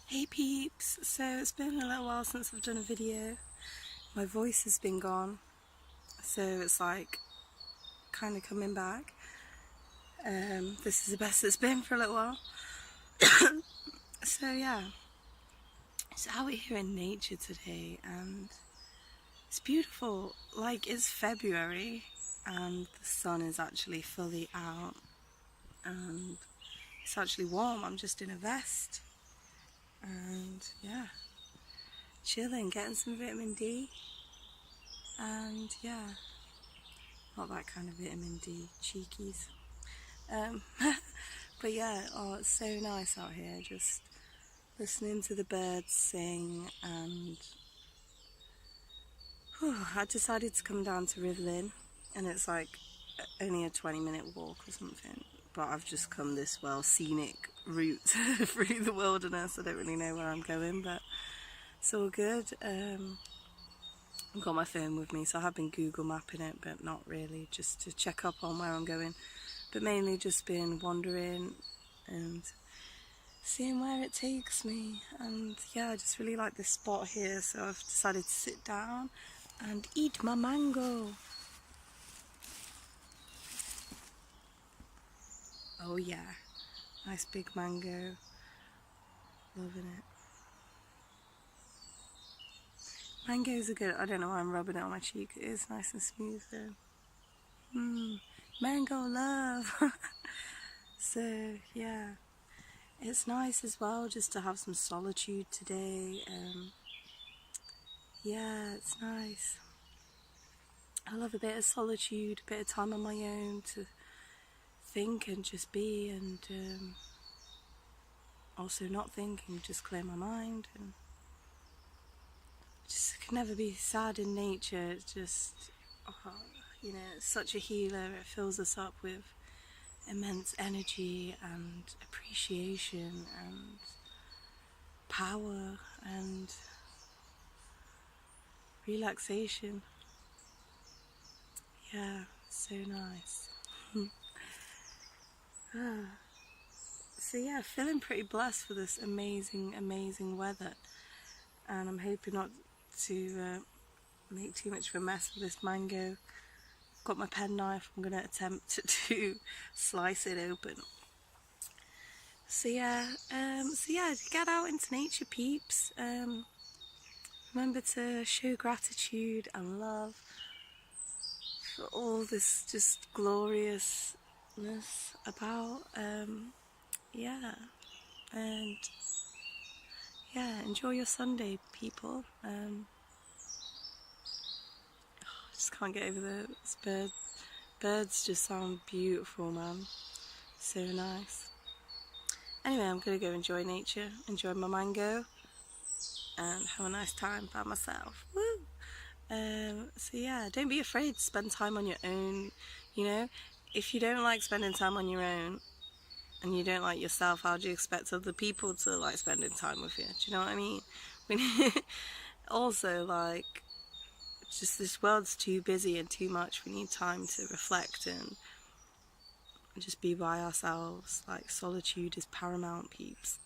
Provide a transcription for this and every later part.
Hey peeps, so it's been a little while since I've done a video. My voice has been gone, so it's like kind of coming back. This is the best it's been for a little while. So yeah, it's out here in nature today and it's beautiful. Like, it's February and the sun is actually fully out and it's actually warm. I'm just in a vest and yeah, chilling, getting some vitamin D, and yeah, not that kind of vitamin D, cheekies. But yeah, oh, it's so nice out here, just listening to the birds sing, and I decided to come down to Rivlin, and it's like only a 20-minute walk or something, but I've just come this scenic route through the wilderness. I don't really know where I'm going, but it's all good. I've got my phone with me, so I have been Google mapping it, but not really, just to check up on where I'm going. But mainly just been wandering and seeing where it takes me. And yeah, I just really like this spot here, so I've decided to sit down and eat my mango. Oh yeah, nice big mango. Loving it. Mangoes are good. I don't know why I'm rubbing it on my cheek. It is nice and smooth though. Mango love. So yeah, it's nice as well just to have some solitude today. Yeah, it's nice. I love a bit of solitude, a bit of time on my own to think and just be, and also not thinking, just clear my mind. And just can never be sad in nature. It's just, you know, it's such a healer. It fills us up with immense energy and appreciation and power and relaxation. Yeah, so nice. So yeah, feeling pretty blessed for this amazing weather, and I'm hoping not to make too much of a mess with this mango. Got my penknife. I'm gonna attempt to slice it open. So yeah, get out into nature, peeps. Remember to show gratitude and love for all this just gloriousness about. Yeah, and yeah, enjoy your Sunday, people. I just can't get over this bird. Birds just sound beautiful, man. So nice. Anyway, I'm gonna go enjoy nature, enjoy my mango, and have a nice time by myself. Woo! So yeah, don't be afraid to spend time on your own. You know, if you don't like spending time on your own, and you don't like yourself, how do you expect other people to like spending time with you? Do you know what I mean? Also, like, just this world's too busy and too much. We need time to reflect and just be by ourselves. Like, solitude is paramount, peeps.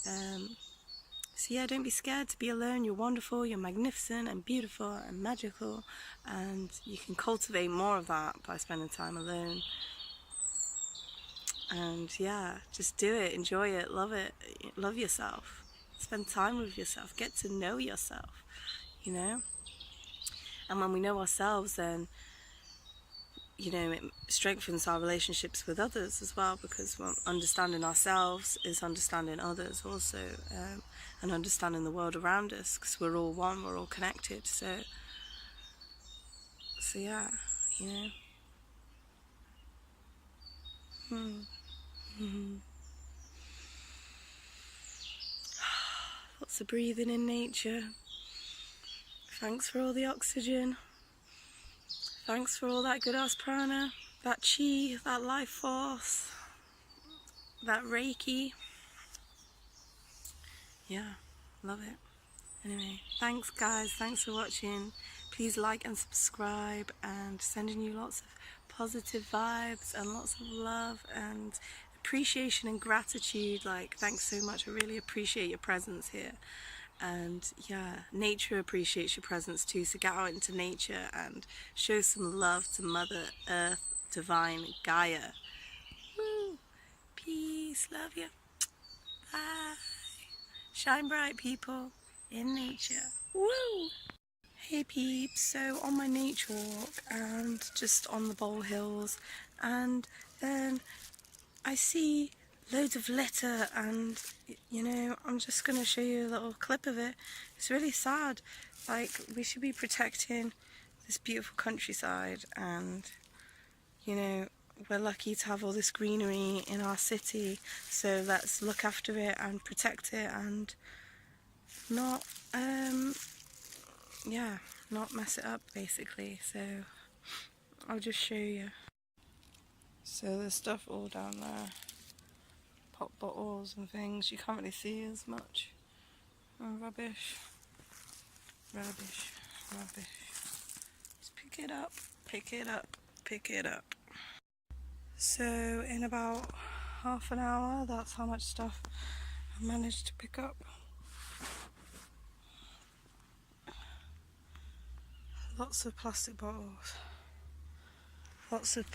So yeah, don't be scared to be alone. You're wonderful, you're magnificent and beautiful and magical, and you can cultivate more of that by spending time alone. And yeah, just do it, enjoy it, love yourself, spend time with yourself, get to know yourself, you know. And when we know ourselves, then, you know, it strengthens our relationships with others as well, because understanding ourselves is understanding others also, and understanding the world around us, because we're all one, we're all connected. So yeah, you know. Lots of breathing in nature. Thanks for all the oxygen. Thanks for all that good ass prana, that chi, that life force, that reiki. Yeah, love it. Anyway, thanks guys, thanks for watching. Please like and subscribe, and sending you lots of positive vibes and lots of love and appreciation and gratitude, like thanks so much, I really appreciate your presence here. And yeah, nature appreciates your presence too, so get out into nature and show some love to Mother Earth, Divine Gaia. Woo! Peace, love you, bye. Shine bright, people, in nature. Woo! Hey peeps, so on my nature walk and just on the Bowl Hills, and then I see loads of litter, and you know, I'm just going to show you a little clip of it. It's really sad. Like, we should be protecting this beautiful countryside, and you know, we're lucky to have all this greenery in our city, so let's look after it and protect it and not yeah, not mess it up basically. So I'll just show you. So there's stuff all down there, pop bottles and things. You can't really see as much. Oh, rubbish, rubbish, rubbish. Just pick it up, pick it up, pick it up. So in about half an hour, that's how much stuff I managed to pick up. Lots of plastic bottles, lots of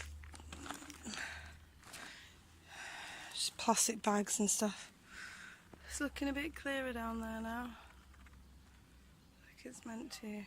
just plastic bags and stuff. It's looking a bit clearer down there now, like it's meant to.